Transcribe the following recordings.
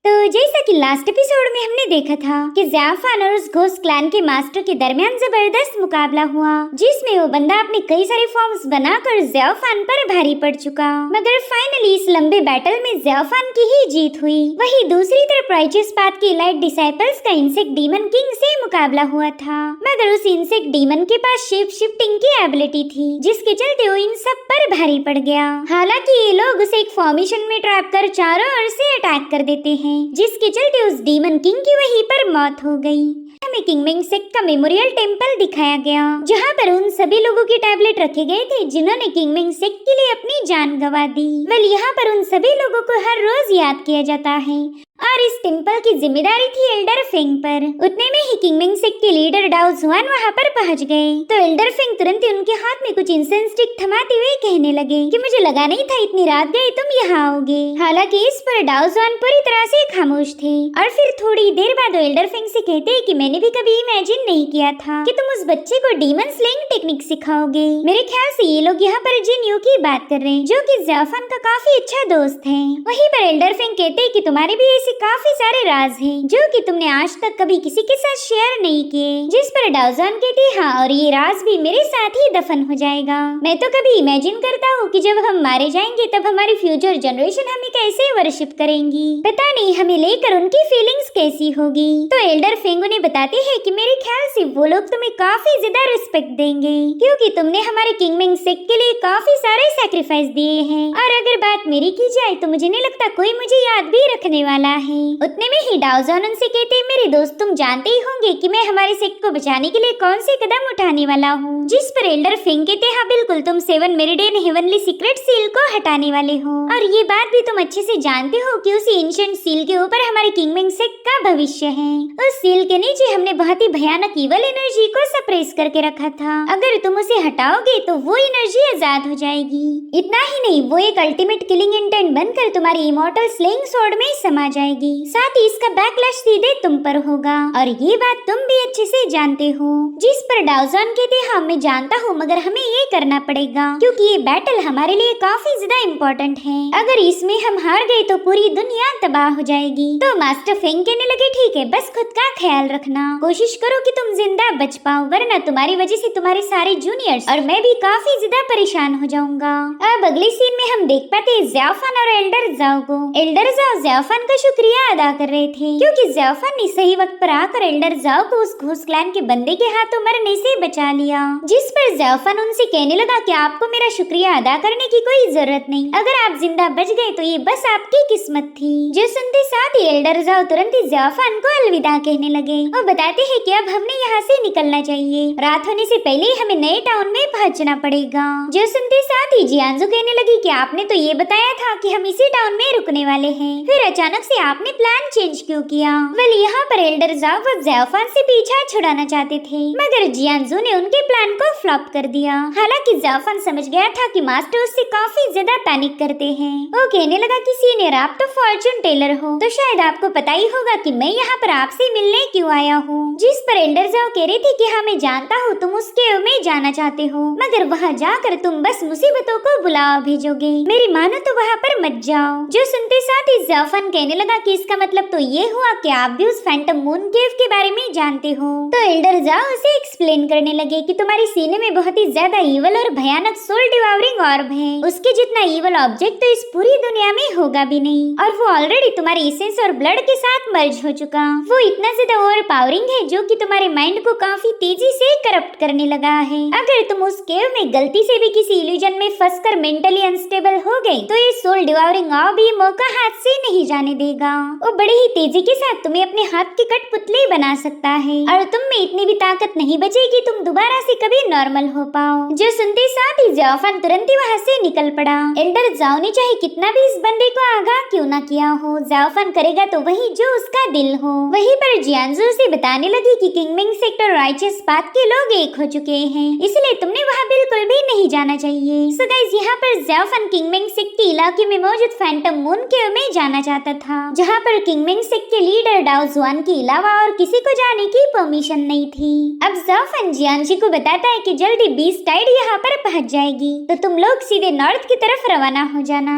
तो जैसा कि लास्ट एपिसोड में हमने देखा था कि ज़ियाफान और उस घोस्ट क्लैन के मास्टर के दरमियान जबरदस्त मुकाबला हुआ, जिसमें वो बंदा अपने कई सारे फॉर्म्स बनाकर ज़ियाफान पर भारी पड़ चुका। मगर फाइनली इस लंबे बैटल में ज़ियाफान की ही जीत हुई। वहीं दूसरी तरफ राइचियस पाथ के इलाइट डिसाइपल्स का इंसेक्ट डीमन किंग से मुकाबला हुआ था, मगर उस इंसेक्ट डीमन के पास शेप शिफ्टिंग की एबिलिटी थी, जिसके चलते वो इन सब पर भारी पड़ गया। हालांकि ये लोग उसे एक फॉर्मेशन में ट्रैप कर चारों ओर से अटैक कर देते हैं, जिसके चलते उस डीमन किंग की वहीं पर मौत हो गई। हमें किंगमिंग सेक्ट का मेमोरियल टेम्पल दिखाया गया, जहां पर उन सभी लोगों के टैबलेट रखे गए थे जिन्होंने किंगमिंग सेक्ट के लिए अपनी जान गंवा दी। वेल, यहाँ पर उन सभी लोगों को हर रोज याद किया जाता है और इस टेम्पल की जिम्मेदारी थी एल्डर फेंग पर। उतने में ही किंगमिंग सेक्ट के लीडर डाओ जुआन वहाँ पर पहुँच गए, तो एल्डर फेंग तुरंत ही उनके हाथ में कुछ इंसेंस स्टिक थमाते हुए कहने लगे कि मुझे लगा नहीं था इतनी रात गई तुम यहाँ आओगे। हालांकि इस पर डाओ जुआन पूरी तरह से खामोश थे और फिर थोड़ी देर बाद एल्डर फेंग से कहते हैं कि मैंने भी कभी इमेजिन नहीं किया था कि तुम उस बच्चे को डीमन स्लेइंग टेक्निक सिखाओगे। मेरे ख्याल से ये लोग यहाँ पर जिन यू की बात कर रहे हैं, जो कि ज़ियाफान का काफी अच्छा दोस्त है। वहीं पर एल्डर फेंग कहते हैं कि तुम्हारे भी ऐसे काफी सारे राज हैं जो कि तुमने आज तक कभी किसी के साथ शेयर नहीं किए। जिस पर डाओ जुआन कहते हैं हाँ, और ये राज भी मेरे साथ ही दफन हो जाएगा। मैं तो कभी इमेजिन करता हूँ कि जब हम मारे जाएंगे तब हमारी फ्यूचर जनरेशन हमें कैसे वर्शिप करेंगी, पता नहीं हमें लेकर उनकी फीलिंग्स कैसी होगी। तो एल्डर फेंग उन्हें बताते हैं कि मेरे ख्याल से वो लोग तुम्हें काफी ज्यादा रिस्पेक्ट देंगे, क्योंकि तुमने हमारे किंगमिंग सेक्ट के लिए काफी सारे सैक्रिफाइस दिए हैं। और अगर बात मेरी की जाए तो मुझे नहीं लगता कोई मुझे याद भी रखने वाला है। उतने में ही डाओ जुआन उनसे कहते हैं मेरे दोस्त, तुम जानते ही होंगे कि मैं हमारे सेक्ट को बचाने के लिए कौन से कदम उठाने वाला हूँ। जिस पर एल्डर फेंग कहते हैं हाँ बिल्कुल, तुम 7 मेरिडियन हेवनली सीक्रेट सील को हटाने वाले हो। और ये बात भी तुम अच्छे से जानते हो कि उसी एंशिएंट सील के ऊपर हमारे किंगमिंग सेक्ट का भविष्य है। उस सील के नीचे हमने बहुत ही भयानक ईवल एनर्जी को सप्रेस करके रखा था। अगर तुम उसे हटाओगे तो वो एनर्जी आजाद हो जाएगी। इतना ही नहीं, वो एक अल्टीमेट किलिंग इंटेंट बनकर तुम्हारी इमॉर्टल स्लेइंग स्वॉर्ड में समा जाएगी। साथ ही इसका बैकलैश सीधे तुम पर होगा, और ये बात तुम भी अच्छे से जानते हो। जिस पर डाओ जुआन कहते हैं हाँ मैं जानता हूँ, मगर हमें ये करना पड़ेगा क्योंकि ये बैटल हमारे लिए काफी ज्यादा इम्पोर्टेंट है। अगर इसमें हम हार गए तो पूरी दुनिया तबाह हो जाएगी। तो मास्टर फेंग कहने लगे ठीक है, बस खुद का ख्याल रखना, कोशिश करो कि तुम जिंदा बच पाओ, वरना तुम्हारी वजह से तुम्हारे सारे जूनियर्स और मैं भी काफी ज्यादा परेशान हो जाऊंगा। अब अगले सीन में हम देख पाते हैं ज़ियाफान और एल्डर जाओ को। एल्डर जाओ ज़ियाफान का शुक्रिया अदा कर रहे थे क्योंकि ज़ियाफान ने सही वक्त पर आकर एल्डर जाओ को उस घोस्ट क्लैन के बंदे के हाथों मरने से बचा लिया। जिस पर ज़ियाफान उनसे कहने लगा कि आपको मेरा शुक्रिया अदा करने की कोई जरूरत नहीं, अगर आप जिंदा बच गए तो ये बस आपकी किस्मत थी। जो सुनते साथ ही एल्डर जाओ तुरंत ही ज़ियाफान को अलविदा कहने लगे। वो बताते हैं कि अब हमने यहाँ से निकलना चाहिए, रात होने से पहले ही हमें नए टाउन में पहुँचना पड़ेगा। जो सुनते साथ ही जियांजू कहने लगी कि आपने तो ये बताया था कि हम इसी टाउन में रुकने वाले हैं, फिर अचानक से आपने प्लान चेंज क्यों किया। वेल, यहाँ पर एल्डर जाओ वो ज़ियाफान से पीछा छुड़ाना चाहते थे, मगर जियांजू ने उनके प्लान को फ्लॉप कर दिया। हालांकि ज़ियाफान समझ गया था कि मास्टर उससे काफी ज्यादा पैनिक करते हैं। वो कहने लगा कि सीनियर आप तो फॉर्चून टेलर हो, तो शायद आपको पता ही होगा कि मैं यहाँ पर आपसे मिलने क्यों आया हूँ। जिस पर एल्डर जाओ कह रही थी कि हाँ मैं जानता हूँ तुम उस केव में जाना चाहते हो, मगर वहाँ जाकर तुम बस मुसीबतों को बुलावा भेजोगे, मेरी मानो तो वहाँ पर मत जाओ। जो सुनते साथ ही ज़ियाफान कहने लगा कि इसका मतलब तो ये हुआ कि आप भी उस फैंटम मून केव के बारे में जानते हो। तो एल्डर जाओ उसे एक्सप्लेन करने लगे कि तुम्हारी सीने में बहुत ही ज्यादा ईवल और भयानक सोल डिवावरिंग ऑर्ब है, उसके जितना ईवल ऑब्जेक्ट तो इस पूरी दुनिया में होगा भी नहीं, और वो ऑलरेडी तुम्हारी एसेंस और ब्लड के साथ मर्ज हो चुका। वो इतना ज्यादा ओवर पावरिंग है जो कि तुम्हारे माइंड को काफी तेजी से करप्ट करने लगा है। अगर तुम उस केव में गलती से भी किसी इल्यूजन में फंसकर मेंटली अनस्टेबल हो गए तो ये सोल डिवावरिंग ऑर्ब ये मौका हाथ से नहीं जाने देगा। वो बड़ी ही तेजी के साथ तुम्हें अपने हाथ के कठपुतली बना सकता है, और तुम में इतनी भी ताकत नहीं बचेगी तुम दोबारा से कभी नॉर्मल हो पाओ। जो सुनते साथ ही ज़ियाफान तुरंत ही वहाँ से निकल पड़ा। एल्डर जाओ ने चाहे कितना भी इस बंदे को आगाह क्यों ना किया हो, ज़ियाफान करेगा तो वही जो उसका दिल हो। वहीं पर जियांजू से बताने लगी कि किंगमिंग सेक्ट और राइचियस पाथ के लोग एक हो चुके हैं, इसलिए तुमने वहाँ बिल्कुल भी नहीं जाना चाहिए। सो गाइस, यहाँ पर ज़ियाफान किंगमिंग सेक्ट के इलाके में मौजूद फैंटम मून केव में जाना चाहता था, जहाँ पर किंगमिंग सेक्ट के लीडर डाओ जुआन के अलावा और किसी को जाने की परमिशन नहीं थी। अब ज़ियाफान जियांजी को बताता है कि जल्दी बीस्ट टाइड यहाँ पर पहुँच जाएगी, तो तुम लोग सीधे नॉर्थ की तरफ रवाना हो जाना।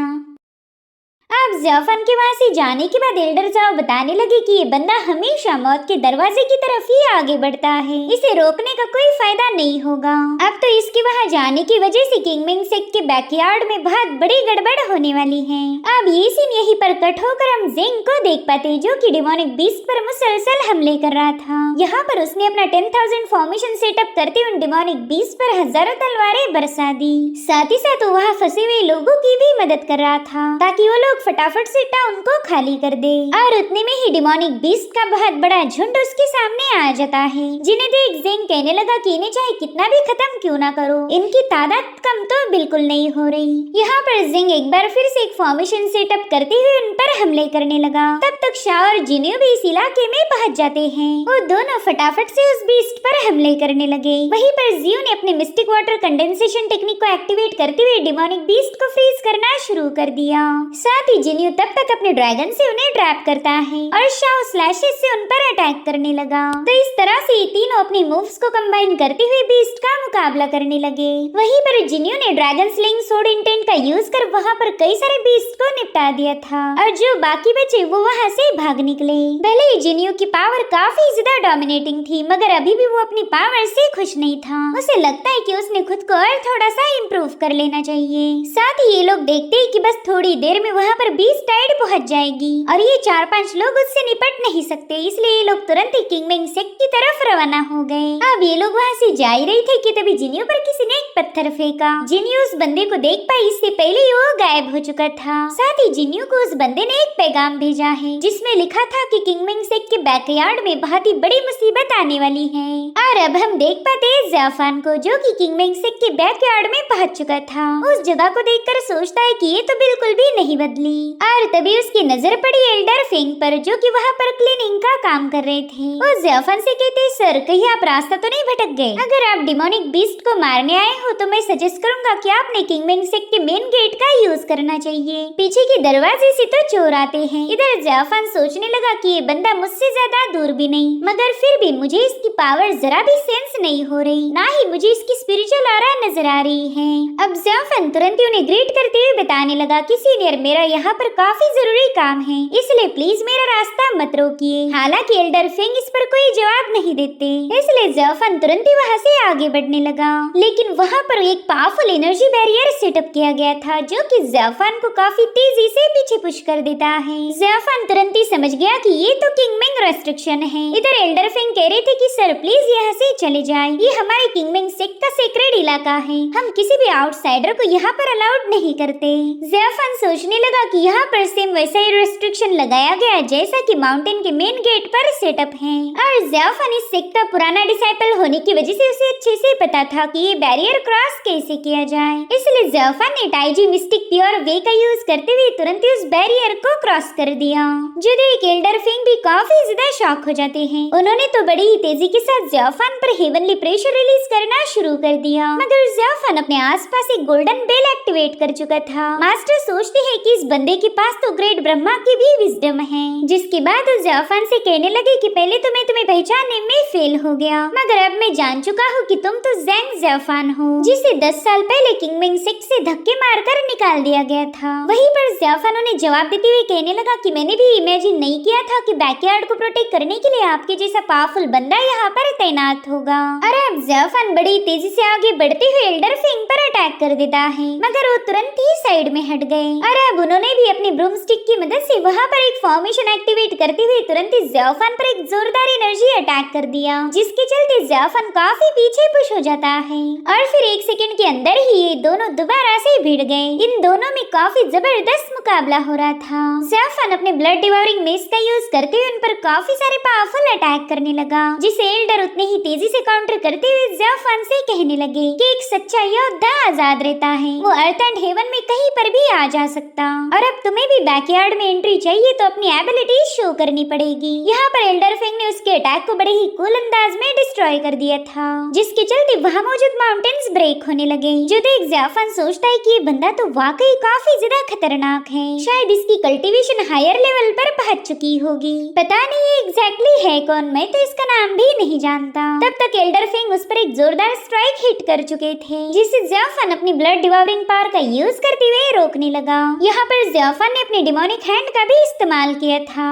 अब ज़ाफान के वहाँ से जाने के बाद एल्डर जाओ बताने लगे कि ये बंदा हमेशा मौत के दरवाजे की तरफ ही आगे बढ़ता है, इसे रोकने का कोई फायदा नहीं होगा। अब तो इसके वहाँ जाने की वजह से किंगमिंग सेक्ट के बैकयार्ड में बहुत बड़ी गड़बड़ होने वाली है। अब ये सीन यहीं पर कट होकर हम ज़ेंग को देख पाते हैं, जो कि डेमोनिक बीस्ट पर मुसलसल हमले कर रहा था। यहाँ पर उसने अपना 10,000 फॉर्मेशन सेटअप करते हुए डेमोनिक बीस्ट पर हजारों तलवारें बरसा दी। साथ ही साथ वहाँ फंसे हुए लोगों की भी मदद कर रहा था ताकि वो लोग फटाफट से टाउन को खाली कर दे। और उतने में ही डेमोनिक बीस्ट का बहुत बड़ा झुंड उसके सामने आ जाता है, जिन्हें देख ज़ेंग कहने लगा कि इन्हें चाहे कितना भी खत्म क्यों ना करो, इनकी तादाद कम तो बिल्कुल नहीं हो रही। यहाँ पर ज़ेंग एक बार फिर से एक फॉर्मेशन सेटअप करते हुए उन पर हमले करने लगा। तब तक शाह और जिन्यू भी इस इलाके में पहुँच जाते हैं। वो दोनों फटाफट से उस बीस्ट पर हमले करने लगे। वहीं पर जियो ने अपने मिस्टिक वाटर कंडेंसेशन टेक्निक को एक्टिवेट करते हुए डेमोनिक बीस्ट को फ्रीज करना शुरू कर दिया। साथ ही जिन्यू तब तक अपने ड्रैगन से उन्हें ट्रैप करता है और शाओ स्लैशेस से उन पर अटैक करने लगा। तो इस तरह से ये तीनों अपनी मूव्स को कंबाइन करते हुए बीस्ट का मुकाबला करने लगे। वहीं पर जिन्यू ने ड्रैगन स्लिंग सोड इंटेंट का यूज कर वहाँ पर कई सारे बीस्ट को निपटा दिया था और जो बाकी बचे वो वहाँ से भाग निकले। भले ही जिन्यू की पावर काफी ज्यादा डोमिनेटिंग थी, मगर अभी भी वो अपनी पावर से खुश नहीं था। उसे लगता है कि उसने खुद को और थोड़ा सा इम्प्रूव कर लेना चाहिए। साथ ही ये लोग देखते हैं कि बस थोड़ी देर में वहाँ पर बीस्ट टाइड पहुंच जाएगी और ये 4-5 लोग उससे निपट नहीं सकते, इसलिए ये लोग तुरंत ही किंगमिंग सेक्ट की तरफ रवाना हो गए। अब ये लोग वहाँ से जा ही रहे थे कि तभी जिन्यू पर किसी ने एक पत्थर फेंका। जिन्यू उस बंदे को देख पाई, इससे पहले ही वो गायब हो चुका था। साथ ही जिन्यू को उस बंदे ने एक पैगाम भेजा है जिसमें लिखा था कि किंगमिंग सेक्ट के बैकयार्ड में बहुत ही बड़ी मुसीबत आने वाली है। और अब हम देख पाते हैं ज़ाफान को, जो कि किंगमिंग सेक्ट के बैकयार्ड में पहुंच चुका था। उस जगह को देखकर सोचता है कि ये तो बिल्कुल भी नहीं बदली। और तभी उसकी नजर पड़ी एल्डर फिंग पर, जो कि वहाँ पर क्लीनिंग का काम कर रहे थे। वो ज़ाफान से कहते, सर कहीं आप रास्ता तो नहीं भटक गए? अगर आप डेमोनिक बीस्ट को मारने आए हो तो मैं सजेस्ट करूंगा कि आपने किंगमिंग सेक्ट के मेन गेट का यूज करना चाहिए। पीछे के दरवाजे से तो चोर आते हैं। इधर ज़ाफान सोचने लगा कि ये बंदा मुझसे ज्यादा दूर भी नहीं, मगर फिर भी मुझे इसकी पावर जरा भी सेंस नहीं हो रही, ना ही मुझे इसकी स्पिरिचुअल ऑरा नजर आ रही है। अब ज़ाफान तुरंत ही उन्हें ग्रीट करते हुए बताने लगा कि सीनियर, मेरा यहाँ पर काफी जरूरी काम है, इसलिए प्लीज मेरा रास्ता मत रोकिए। हालांकि एल्डर फिंग इस पर कोई जवाब नहीं देते, इसलिए ज़ाफान तुरंत ही वहाँ से आगे बढ़ने लगा। लेकिन वहाँ पर एक पावरफुल एनर्जी बैरियर सेटअप किया गया था, जो कि ज़ाफान को काफी तेजी से पीछे पुश कर देता है। ज़ाफान तुरंत ही समझ गया कि ये तो किंगमिंग रेस्ट्रिक्शन है। इधर एल्डर फिंग कह रहे थे कि सर प्लीज यहाँ से चले जाए, ये हमारे किंगमिंग सेक्ट का सीक्रेट इलाका है, हम किसी भी आउटसाइडर को यहाँ पर अलाउड नहीं करते। ज़ाफान सोचने लगा कि यहाँ पर सेम वैसा ही रेस्ट्रिक्शन लगाया गया जैसा कि माउंटेन के मेन गेट पर सेटअप है। और ज़ाफान इस सेक्ट का पुराना डिसाइपल होने की वजह से उसे अच्छे से पता था कि ये बैरियर क्रॉस कैसे किया जाए, इसलिए ज़ाफान ने टाइजी मिस्टिक प्योर वे का यूज करते हुए तुरंत ही उस बैरियर को क्रॉस कर दिया। जो देख एल्डर फिंग भी काफी ज्यादा शॉक हो जाते हैं। उन्होंने तो बड़ी ही तेजी के साथ ज़ाफान पर हेवनली प्रेशर रिलीज करना शुरू कर दिया, मगर ज़ाफान अपने आसपास एक गोल्डन बेल एक्टिवेट कर चुका था। मास्टर सोचते हैं कि इस बंदे के पास तो ग्रेट ब्रह्मा की भी विजडम है, जिसके बाद ज़ाफान से कहने लगे कि पहले तो मैं तुम्हें पहचानने में फेल हो गया, मगर अब मैं जान चुका हूँ कि तुम तो ज़ेंग ज़ाफान हो, जिसे 10 साल पहले किंगमिंग सेक्ट से धक्के मारकर निकाल दिया गया था। वहीं पर ज़ाफान उन्हें जवाब देते हुए कहने लगा कि मैंने भी इमेजिन नहीं किया था कि बैकयार्ड को प्रोटेक्ट करने के लिए आपके जैसा पावरफुल बंदा यहाँ पर तैनात होगा। और अब ज़ाफान बड़ी तेजी से आगे बढ़ते हुए एल्डर फिंग पर अटैक कर देता है, मगर वो तुरंत ही साइड में हट गए। और अब उन्होंने भी अपनी ब्रूमस्टिक की मदद से वहाँ पर एक फॉर्मेशन एक्टिवेट करते हुए तुरंत ही ज़ाफान पर एक जोरदार एनर्जी अटैक कर दिया, जिसके चलते ज़ाफान काफी पीछे पुश हो जाता है। और फिर 1 सेकंड के अंदर ही ये दोनों दोबारा से भिड़ गए। इन दोनों में काफी जबरदस्त मुकाबला हो रहा था। ज़ाफान अपने ब्लड डिवोरिंग मेस का यूज करते हुए उन पर काफी सारे पावरफुल अटैक करने लगा, जिसे एल्डर उतने ही तेजी से काउंटर करते हुए ज़ाफान से कहने लगे कि एक सच्चा योद्धा आजाद रहता है, वो अर्थ एंड हेवन में कहीं पर भी आ जा सकता। और अब तुम्हें भी बैकयार्ड में एंट्री चाहिए तो अपनी एबिलिटी शो करनी पड़ेगी। यहाँ पर एल्डर फिंग ने उसके अटैक को बड़े ही कूल अंदाज में डिस्ट्रॉय कर दिया था, जिसके चलते वहाँ मौजूद माउंटेन्स ब्रेक होने लगे। जो देख ज़ाफान सोचता है कि ये बंदा तो वाकई काफी ज्यादा खतरनाक है, शायद इसकी कल्टीवेशन हायर लेवल पर पहुंच चुकी होगी। पता नहीं ये एग्जैक्टली है कौन, मैं तो इसका नाम भी नहीं जानता। तब तक एल्डर फिंग उस पर एक जोरदार स्ट्राइक हिट कर चुके थे, जिसे ज़ाफान अपनी ब्लड डिवोरिंग पावर का यूज करते हुए रोकने लगा। यहाँ पर पर ज़ियाफान ने अपने डिमोनिक हैंड का भी इस्तेमाल किया था,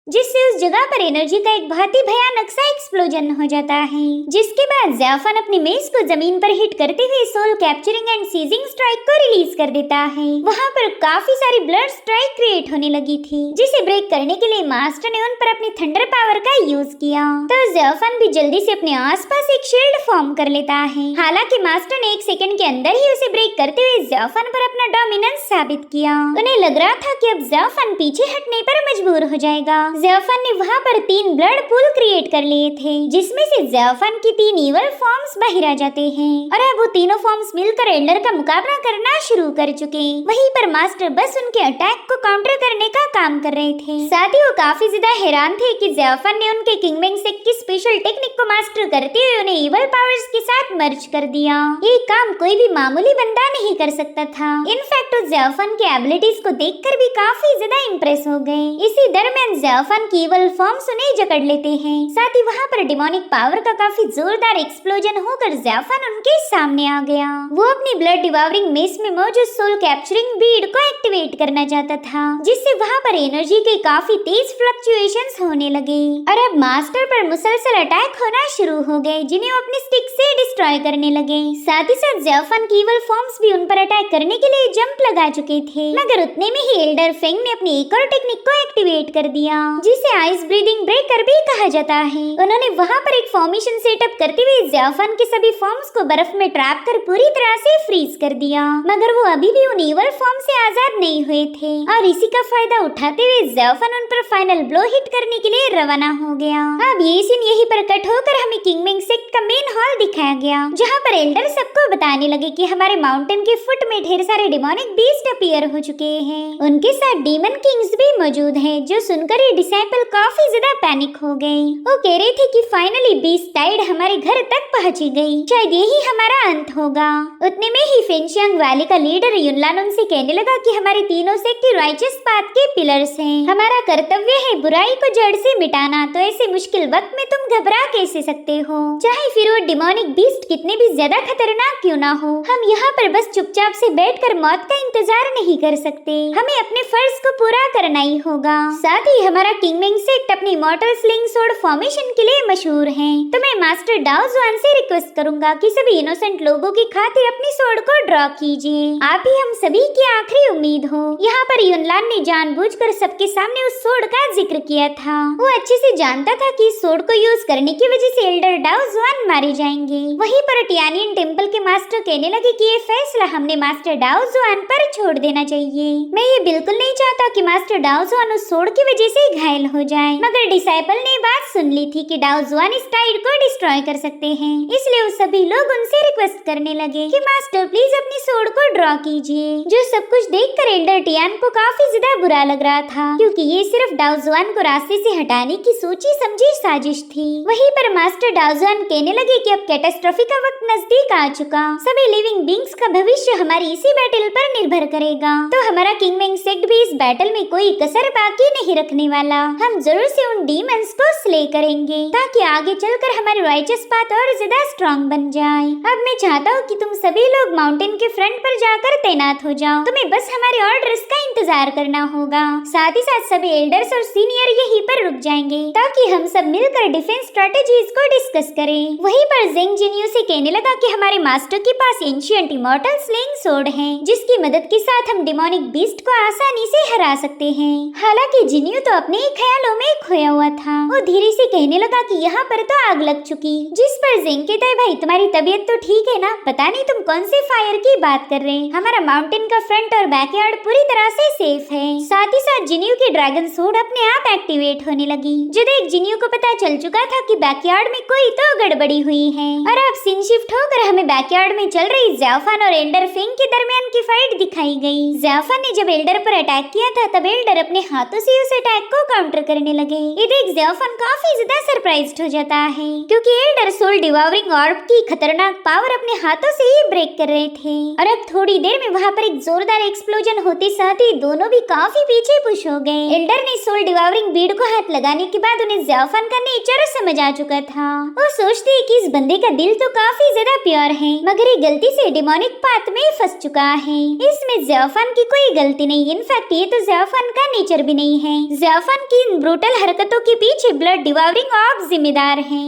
जिससे उस जगह पर एनर्जी का एक बहुत ही भयानक सा एक्सप्लोजन हो जाता है, जिसके बाद ज़ियाफान अपनी मेस को जमीन पर हिट करते हुए soul capturing and seizing strike को रिलीज कर देता है। वहाँ पर काफी सारी ब्लड स्ट्राइक क्रिएट होने लगी थी, जिसे ब्रेक करने के लिए मास्टर ने उन पर अपनी थंडर पावर का यूज किया। तो ज़ियाफान भी जल्दी से अपने आसपास एक शील्ड फॉर्म कर लेता है। हालांकि मास्टर ने 1 सेकंड के अंदर ही उसे ब्रेक करते हुए ज़ियाफान पर अपना डोमिनेंस साबित किया। उन्हें लग रहा था कि अब ज़ियाफान पीछे हटने पर मजबूर हो जाएगा। ज़ियाफान ने वहाँ पर 3 ब्लड पूल क्रिएट कर लिए थे, जिसमें से ज़ियाफान की 3 इवल फॉर्म्स बाहर आ जाते हैं और अब वो तीनों फॉर्म्स मिलकर एल्डर का मुकाबला करना शुरू कर चुके। वहीं पर मास्टर बस उनके अटैक को काउंटर करने का काम कर रहे थे। साथ ही वो काफी ज्यादा हैरान थे कि ज़ियाफान ने उनके किंगमेंग सेक्ट की स्पेशल टेक्निक को मास्टर करते हुए उन्हें इवल पावर्स के साथ मर्ज कर दिया। ये काम कोई भी मामूली बंदा नहीं कर सकता था। इनफैक्ट वो ज़ियाफान की एबिलिटीज को देखकर भी काफी ज्यादा इम्प्रेस हो गए। इसी दरमियान ज़ियाफान की इवल फॉर्म्स उन्हें जकड़ लेते हैं। साथ ही वहाँ पर डिमोनिक पावर का काफी जोरदार एक्सप्लोजन होकर ज़ियाफान उनके सामने आ गया। वो अपनी ब्लड डिवावरिंग मेस में मौजूद सोल कैप्चरिंग बीड को एक्टिवेट करना चाहता था, जिससे वहाँ पर एनर्जी के काफी तेज फ्लक्चुएशंस होने लगे और अब मास्टर पर मुसलसल अटैक होना शुरू हो गए, जिन्हें वो अपनी स्टिक से डिस्ट्रॉय करने लगे। साथ ही साथ ज़ियाफान की इवल फॉर्म्स भी उन पर अटैक करने के लिए जंप लगा चुके थे, मगर उतने में ही एल्डर फेंग ने अपनी एक और टेक्निक को एक्टिवेट कर दिया, जिसे आइस ब्रीदिंग ब्रेकर भी कहा जाता है। उन्होंने वहाँ पर एक फॉर्मेशन सेटअप करते हुए ज़ियाफान के सभी फॉर्म्स को बर्फ में ट्रैप कर पूरी तरह से फ्रीज कर दिया, मगर वो अभी भी उन इवल फॉर्म से आजाद नहीं हुए थे और इसी का फायदा उठाते हुए ज़ियाफान उन पर फाइनल ब्लो हिट करने के लिए रवाना हो गया। अब ये सीन यहीं पर कट होकर हमें किंगमेंग सेक्ट का मेन हॉल दिखाया गया, जहाँ पर एल्डर सबको बताने लगे कि हमारे माउंटेन के फुट में ढेर सारे डिमोनिक बीस्ट अपीयर हो चुके हैं। उनके साथ डीमन किंग्स भी मौजूद हैं, जो सुनकर ये डिसाइपल काफी ज्यादा पैनिक हो गए। वो कह रहे थे कि फाइनली बीस्ट टाइड हमारे घर तक पहुंची गई, शायद यही हमारा अंत होगा। उतने में ही फेंशियांग वैली का लीडर युनलान उनसे कहने लगा कि हमारे तीनों सेक्ट राइचस पाथ के पिलर्स हैं। हमारा कर्तव्य है बुराई को जड़ से मिटाना, तो ऐसे मुश्किल वक्त में तुम घबरा कैसे सकते हो? चाहे फिर वो डिमोनिक बीस्ट कितने भी ज्यादा खतरनाक क्यों ना हो, हम यहाँ पर बस चुपचाप से बैठकर मौत का इंतजार नहीं कर सकते। हमें अपने फर्ज को पूरा करना ही होगा। साथ ही हमारा किंगमेंग सेक्ट अपनी मॉर्टल स्लिंग सोर्ड फॉर्मेशन के लिए मशहूर है, तो मैं मास्टर डाओ जुआन से रिक्वेस्ट करूंगा कि सभी इनोसेंट लोगों की खातिर अपनी सोर्ड को ड्रॉ कीजिए। आप ही हम सभी की आखिरी उम्मीद हो। यहाँ पर युनलान ने जानबूझकर सबके सामने उस सोर्ड का जिक्र किया था। वो अच्छे से जानता था कि इस सोर्ड को यूज करने की वजह से एल्डर डाओ जुआन मारे जाएंगे। वहीं पर टियानियन टेंपल के मास्टर कहने लगे कि ये फैसला हमने मास्टर डाओ जुआन पर छोड़ देना चाहिए। मैं ये बिल्कुल नहीं चाहता कि मास्टर डाओ जुआन उस सोर्ड की वजह से घायल हो जाए, मगर डिसाइपल ने बात सुन ली थी कि डाओ जुआन इस टाइड को डिस्ट्रॉय कर सकते हैं, इसलिए वो सभी लोग उनसे रिक्वेस्ट करने लगे कि मास्टर प्लीज अपनी सोर्ड को ड्रॉ कीजिए। जो सब कुछ देखकर एल्डर टियान को काफी ज्यादा बुरा लग रहा था, क्योंकि ये सिर्फ डाओ जुआन को रास्ते से हटाने की सोची समझी साजिश थी। वहीं पर मास्टर डाओ जुआन कहने लगे कि अब कैटास्ट्रॉफी का वक्त नजदीक आ चुका, सभी लिविंग बींग्स का भविष्य हमारी इसी बैटल पर निर्भर करेगा, तो हमारा किंगमेंग सेक्ट भी इस बैटल में कोई कसर बाकी नहीं रखने वाला। हम जरूर से उन डीमंस को स्ले करेंगे, ताकि आगे चलकर हमारे राइचस पाथ और ज्यादा स्ट्रॉन्ग बन जाए। अब मैं चाहता हूँ कि तुम सभी लोग माउंटेन के फ्रंट पर जाकर तैनात हो जाओ, तुम्हें बस हमारे ऑर्डर्स का इंतजार करना होगा। साथ ही साथ सभी एल्डर्स और सीनियर यहीं पर रुक जाएंगे, ताकि हम सब मिलकर डिफेंस स्ट्रेटेजीज को डिस्कस करें। वहीं पर जेंग जिन्यू से कहने लगा कि हमारे मास्टर के पास एंशिएंट इमॉर्टल स्लिंग सोर्ड है, जिसकी मदद के साथ हम डिमोनिक बीस्ट को आसानी से हरा सकते हैं। हालांकि जिन्यू तो अपने ही ख्यालों में खोया हुआ था। वो धीरे से कहने लगा कि यहाँ पर तो आग लग चुकी, जिस पर जेंग कहता है भाई तुम्हारी तबीयत तो ठीक है ना, पता नहीं तुम कौन से फायर की बात कर रहे हैं। हमारा माउंटेन का फ्रंट और बैकयार्ड पूरी तरह से सेफ है। साथ ही साथ जिन्यू की ड्रैगन सोर्ड अपने आप एक्टिवेट होने लगी, जो देख जिन्यू को पता चल चुका था कि बैकयार्ड में कोई तो गड़बड़ी हुई है। और अब सीन शिफ्ट होकर हमें बैकयार्ड में चल रही ज़ियाफान और एल्डर फेंग के दरमियान की फाइट दिखाई गई। ज़ियाफान ने जब एल्डर पर अटैक किया था, तब एल्डर अपने हाथों से उस अटैक को काउंटर करने लगे। ये देख ज़ेफान काफी ज्यादा सरप्राइज्ड हो जाता है क्योंकि एल्डर सोल डिवावरिंग ऑर्ब की खतरनाक पावर अपने हाथों से ही ब्रेक कर रहे थे। और अब थोड़ी देर में वहाँ पर एक जोरदार एक्सप्लोजन होते साथ ही दोनों भी काफी पीछे पुश हो गए। एल्डर ने सोल डिवावरिंग बीड को हाथ लगाने के बाद उन्हें ज़ेफान का नेचर समझ आ चुका था। वो सोचते हैं कि इस बंदे का दिल तो काफी ज्यादा प्योर है, मगर ये गलती से डिमोनिक पाथ में फंस चुका है। इसमें ज़ेफान की कोई गलती नहीं, इनफैक्ट ये तो ज़ेफान का नेचर भी नहीं है। ज़ेफान की इन ब्रूटल हरकतों के पीछे ब्लड डिवावरिंग ऑर्ब जिम्मेदार है।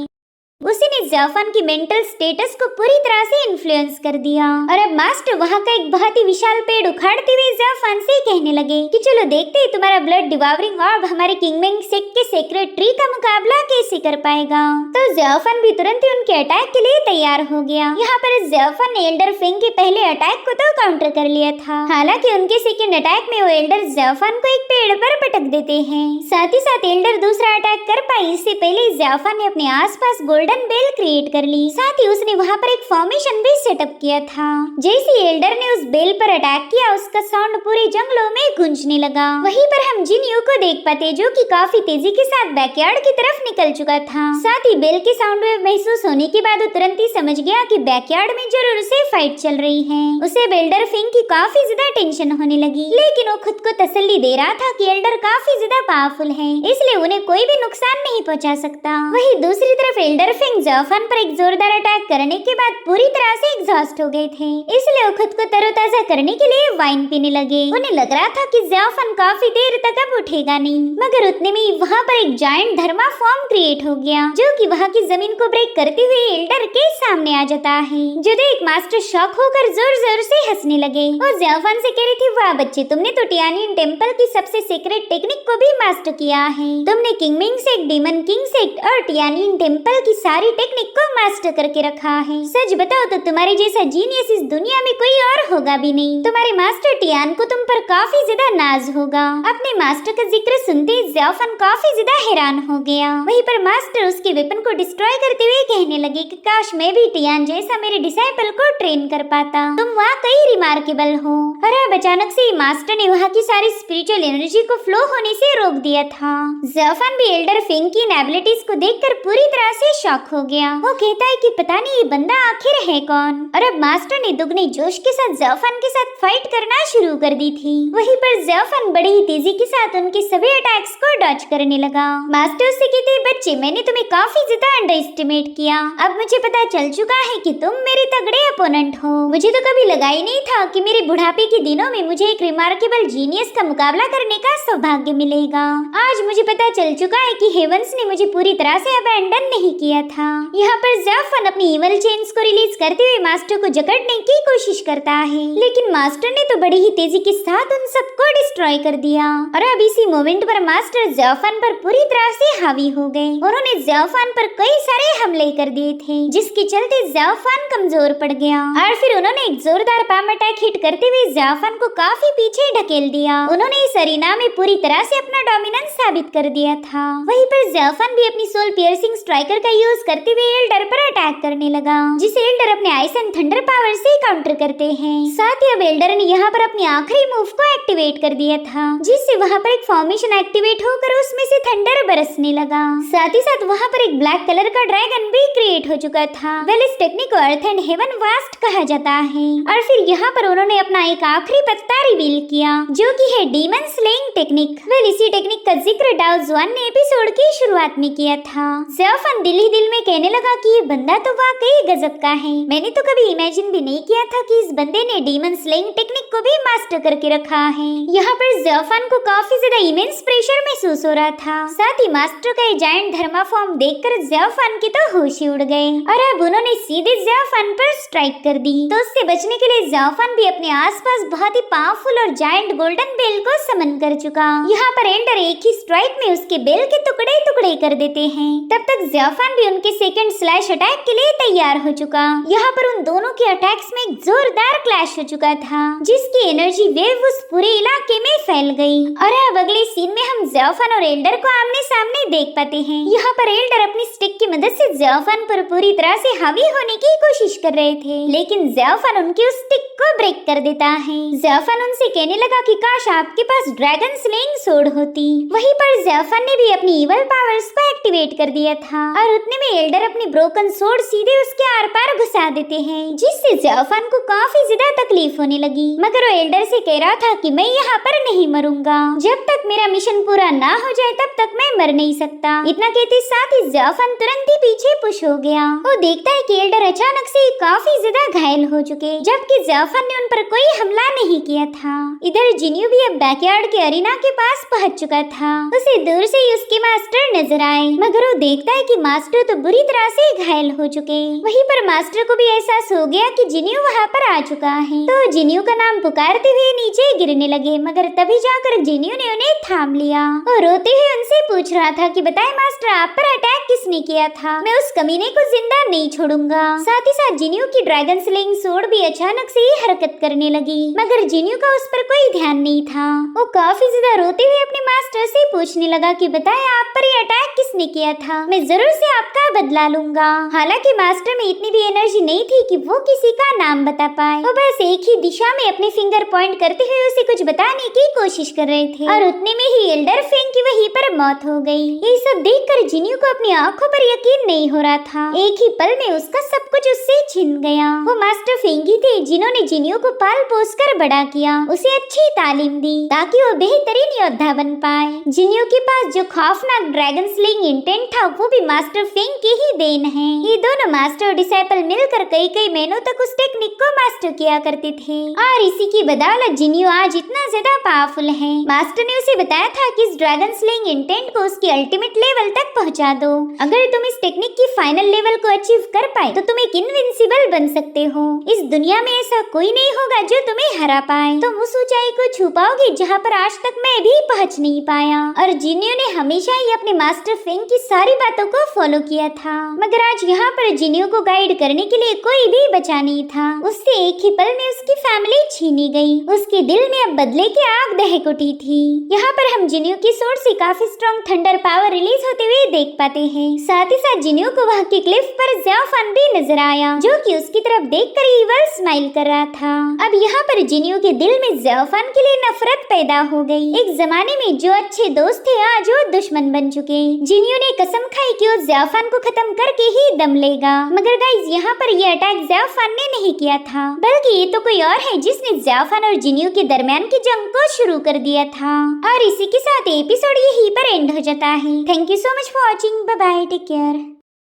उसी ने ज़ेफान की मेंटल स्टेटस को पूरी तरह से इन्फ्लुएंस कर दिया। और अब मास्टर वहाँ का एक बहुत ही विशाल पेड़ उखाड़ते हुए ज़ेफान से कहने लगे कि चलो देखते हैं तुम्हारा ब्लड डिवावरिंग ऑर्ब हमारे किंगमेंग सेक्ट के सेक्रेट ट्री का मुकाबला कैसे कर पाएगा। तो ज़ेफान भी तुरंत ही उनके अटैक के लिए तैयार हो गया। यहाँ पर ज़ेफान ने एल्डर फिंग के पहले अटैक को तो काउंटर कर लिया था, हालांकि उनके सेकेंड अटैक में वो एल्डर ज़ेफान को एक पेड़ पर पटक देते हैं। साथ ही साथ एल्डर दूसरा अटैक कर पाई इससे पहले ज़ेफान ने अपने आसपास गोल्डन बेल क्रिएट कर ली। साथ ही उसने वहाँ पर एक फॉर्मेशन भी सेटअप किया था। जैसे एल्डर ने उस बेल पर अटैक किया उसका साउंड पूरे जंगलों में गूंजने लगा। वहीं पर हम जिनियो को देख पाते जो कि काफी तेजी के साथ बैकयार्ड की तरफ निकल चुका था। साथ ही बेल के साउंड वेव महसूस होने के बाद वो तुरंत ही समझ गया कि बैकयार्ड में जरूर से फाइट चल रही है। उसे एल्डर फिंग की काफी ज्यादा टेंशन होने लगी, लेकिन वो खुद को तसल्ली दे रहा था कि एल्डर काफी ज्यादा पावरफुल है, इसलिए उन्हें कोई भी नुकसान नहीं पहुंचा सकता। वहीं दूसरी तरफ एल्डर फिंग ज़ेफान पर एक जोरदार अटैक करने के बाद पूरी तरह से एग्जॉस्ट हो गए थे, इसलिए वो खुद को तरोताजा करने के लिए वाइन पीने लगे। उन्हें लग रहा था कि ज़ेफान काफी देर तक अब उठेगा नहीं, मगर उतने में ही वहाँ पर एक जायंट धर्मा फॉर्म क्रिएट हो गया जो कि वहाँ की जमीन को ब्रेक करते हुए एल्डर के सामने आ जाता है। जो देख मास्टर शॉक होकर जोर जोर से हंसने लगे। वो ज़ेफान से कह रही थी, वाह बच्चे, तुमने तो टियानियन टेम्पल की सबसे सीक्रेट टेक्निक को भी मास्टर किया है। तुमने Qingming sect, demon king sect और टियानियन टेम्पल की सारी टेक्निक को मास्टर करके रखा है। सच बताओ तो तुम्हारे जैसा जीनियस इस दुनिया में कोई और होगा भी नहीं। तुम्हारे मास्टर टियान को तुम पर काफी ज्यादा नाज होगा। अपने मास्टर का जिक्र सुनते ज़ेफान काफी ज्यादा हैरान हो गया। वहीं पर मास्टर उसके वेपन को डिस्ट्रॉय करते हुए कहने लगे कि काश मैं भी टियान जैसा मेरे डिसाइपल को ट्रेन कर पाता। तुम वाकई रिमार्केबल हो। और अब अचानक से मास्टर ने वहाँ की सारी स्पिरिचुअल एनर्जी को फ्लो होने से रोक दिया था। ज़ेफान भी एल्डर फिंग की एबिलिटीज को देखकर पूरी तरह से शॉक हो गया। वो कहता है कि पता नहीं ये बंदा आखिर है कौन। और अब मास्टर ने दुगने जोश के साथ ज़ेफान के साथ फाइट करना शुरू कर दी थी। वहीं पर ज़ेफान बड़ी ही तेजी के साथ उनके सभी अटैक्स को डॉज करने लगा। मास्टर से कहते, बच्चे मैंने तुम्हें काफी ज्यादा अंडर एस्टिमेट किया। अब मुझे पता चल चुका है कि तुम मेरे तगड़े अपोनेंट हो। मुझे तो कभी लगा ही नहीं था कि मेरे बुढ़ापे के दिनों में मुझे एक रिमार्केबल जीनियस का मुकाबला करने का सौभाग्य मिलेगा। आज मुझे पता चल चुका है कि हेवंस ने मुझे पूरी तरह से अबैंडन नहीं किया था। यहाँ पर ज़ेफान अपनी इवल चेन्स को रिलीज करते हुए मास्टर को जकड़ने की कोशिश करता है, लेकिन मास्टर ने तो बड़ी ही तेजी के साथ उन सबको डिस्ट्रॉय कर दिया। और अब इसी मोमेंट पर मास्टर ज़ेफान पर पूरी तरह से हावी हो गए। उन्होंने ज़ेफान पर कई सारे हमले कर दिए थे, जिसके चलते ज़ेफान कमजोर पड़ गया। और फिर उन्होंने एक जोरदार पाम अटैक हिट करते हुए ज़ेफान को काफी पीछे ढकेल दिया। उन्होंने इस अरीना में पूरी तरह से अपना डोमिनेंस साबित कर दिया था। वहीं पर ज़ेफान भी अपनी सोल पियर्सिंग स्ट्राइकर का यूज करते हुए एल्डर पर अटैक करने लगा, जिसे एल्डर अपने आइस एंड थंडर पावर से काउंटर करते हैं। साथ ही अब एल्डर ने यहाँ पर अपनी आखिरी मूव को एक्टिवेट कर दिया था, जिससे वहाँ पर एक फॉर्मेशन एक्टिवेट होकर उसमें से थंडर बरसने लगा। साथ ही साथ वहाँ पर एक ब्लैक कलर का ड्रैगन भी क्रिएट हो चुका था। वेल इस टेक्निक को अर्थ एंड हेवन वास्ट कहा जाता है। और फिर यहाँ पर उन्होंने अपना एक आखिरी पत्ता रिवील किया, जो कि है डीमन स्लेइंग टेक्निक। वेल इसी टेक्निक का जिक्र डाउज 1 ने एपिसोड की शुरुआत में किया था। ज़ेफान दिल ही दिल में कहने लगा कि ये बंदा तो वाकई गजब का है। मैंने तो कभी इमेजिन भी नहीं किया था कि इस बंदे ने डीमन स्लेइंग टेक्निक को भी मास्टर करके रखा है। यहाँ पर ज़ेफान को काफी ज्यादा इमेंस प्रेशर महसूस हो रहा था। साथ ही मास्टर का ये जायंट धर्मा फॉर्म देखकर ज़ेफान के तो होश ही उड़ गए और अब उन्होंने सीधे ज़ेफान पर स्ट्राइक कर दी। तो उससे बचने के लिए ज़ेफान भी अपने आसपास बहुत ही पावरफुल और जायंट गोल्डन बेल को समन कर चुका। यहाँ पर एल्डर एक ही स्ट्राइक में उसके बेल के टुकड़े टुकड़े कर देते हैं। तब तक ज़ियाफान भी उनके सेकंड स्लैश अटैक के लिए तैयार हो चुका। यहाँ पर उन दोनों के अटैक्स में एक जोरदार क्लैश हो चुका था, जिसकी एनर्जी वेव उस पूरे इलाके में फैल गई। और अब अगले सीन में हम ज़ियाफान और एल्डर को आमने सामने देख पाते हैं। यहाँ पर एल्डर अपनी स्टिक की मदद से ज़ियाफान पर पूरी तरह से हावी होने की कोशिश कर रहे थे, लेकिन ज़ियाफान उनकी उस स्टिक को ब्रेक कर देता है। ज़ियाफान उनसे कहने लगा कि काश आपके पास ड्रैगन स्लेइंग सोर्ड होती। वहीं पर ज़ियाफान ने भी अपनी इवल पावर्स को एक्टिवेट कर दिया था और उतने में एल्डर अपनी ब्रोकन सोर्ड सीधे उसके आर पार घुसा देते हैं, जिससे ज़ियाफान को काफी ज्यादा तकलीफ होने लगी। मगर वो एल्डर से कह रहा था कि मैं यहाँ पर नहीं मरूंगा, जब तक मेरा मिशन पूरा ना हो जाए तब तक मैं मर नहीं सकता। इतना कहते साथ ही ज़ियाफान तुरंत ही पीछे पुश हो गया। वो देखता है कि एल्डर अचानक से काफी ज्यादा घायल हो चुके, जबकि ज़ियाफान ने उन पर कोई हमला नहीं किया था। इधर जिन्यू भी अब बैकयार्ड के अरीना के पास पहुंच चुका था। उसे दूर से ही उसके मास्टर नजर आए, मगर वो देखता है कि मास्टर तो बुरी तरह से घायल हो चुके। वहीं पर मास्टर को भी एहसास हो गया कि जिन्यू वहाँ पर आ चुका है, तो जिन्यू का नाम पुकारते हुए नीचे गिरने लगे। मगर तभी जाकर जिन्यू ने उन्हें थाम लिया और रोते हुए उनसे पूछ रहा था कि बताएं मास्टर, आप पर अटैक किसने किया था? मैं उस कमीने को जिंदा नहीं छोड़ूंगा। साथ ही साथ जिन्यू की ड्रैगन स्लेइंग सोर्ड भी अचानक से ही हरकत करने लगी, मगर जिन्यू का उस पर कोई ध्यान नहीं था। वो काफी ज्यादा रोते हुए अपने मास्टर से पूछने लगा कि बताएं आप पर ये अटैक किसने किया था? मैं जरूर से आपका बदला लूंगा। हालांकि मास्टर में इतनी भी एनर्जी नहीं थी कि वो किसी का नाम बता पाए। वो बस एक ही दिशा में अपने फिंगर पॉइंट करते हुए उसे कुछ बताने की कोशिश कर रहे थे और उतने में ही एल्डर फेंग की वहीं पर मौत हो गई। ये सब देखकर जिन्यू को अपनी आंखों पर यकीन नहीं हो रहा था। एक ही पल में उसका सब कुछ उससे छिन गया। वो मास्टर फेंग ही थे जिन्होंने जिन्यू को पाल पोस कर बड़ा किया, उसे अच्छी तालीम दी ताकि वो बेहतरीन योद्धा बन पाए। जिन्यू के पास जो खौफनाक ड्रैगन स्लेइंग इंटेंट था वो भी मास्टर फेंग की ही देन है। ये दोनों मास्टर और डिसाइपल मिलकर कई कई महीनों तक उस टेक्निक को मास्टर किया करते थे और इसी की बदौलत जिन्यू आज इतना ज्यादा पावरफुल है। मास्टर ने उसे बताया था कि इस ड्रैगन स्लेइंग इंटेंट को उसकी अल्टीमेट लेवल तक पहुंचा दो। अगर तुम इस टेक्निक की फाइनल लेवल को अचीव कर पाए तो तुम एक इनविंसिबल बन सकते हो। इस दुनिया में ऐसा कोई नहीं होगा जो तुम्हें हरा पाए। तुम उस ऊंचाई को छू पाओगे जहाँ पर आज तक मैं भी पहुँच नहीं पाया। और जिन्यू ने हमेशा ही अपने मास्टर फेंग की सारी बातों को फॉलो किया था, मगर आज यहाँ पर जिन्यू को गाइड करने के लिए कोई भी बचा नहीं था। उससे एक ही पल में उसकी फैमिली छीनी गई। उसके दिल में अब बदले की आग दहक उठी थी। यहाँ पर हम जिन्यू की सोर्ड से काफी स्ट्रॉन्ग थंडर पावर रिलीज होते हुए देख पाते हैं। साथ ही साथ जिन्यू को वहाँ की क्लिफ पर ज़ियाफान भी नजर आया, जो कि उसकी तरफ देखकर ईवल स्माइल कर रहा था। अब यहाँ पर जिन्यू के दिल में ज़ियाफान के लिए नफरत पैदा हो गई। एक जमाने में जो अच्छे दोस्त थे आज वो दुश्मन बन चुके। जिन्यू ने कसम खाई कि वो ज़ियाफान को खत्म करके ही दम लेगा। मगर गाइस यहाँ पर ये अटैक ज़ियाफान ने नहीं किया था, बल्कि ये तो कोई और है जिसने ज़ियाफान और जिन्यू के दरमियान की जंग को शुरू कर दिया था। और इसी के साथ एपिसोड यहीं पर एंड हो जाता है। Thank you so much for watching. Bye bye, take care.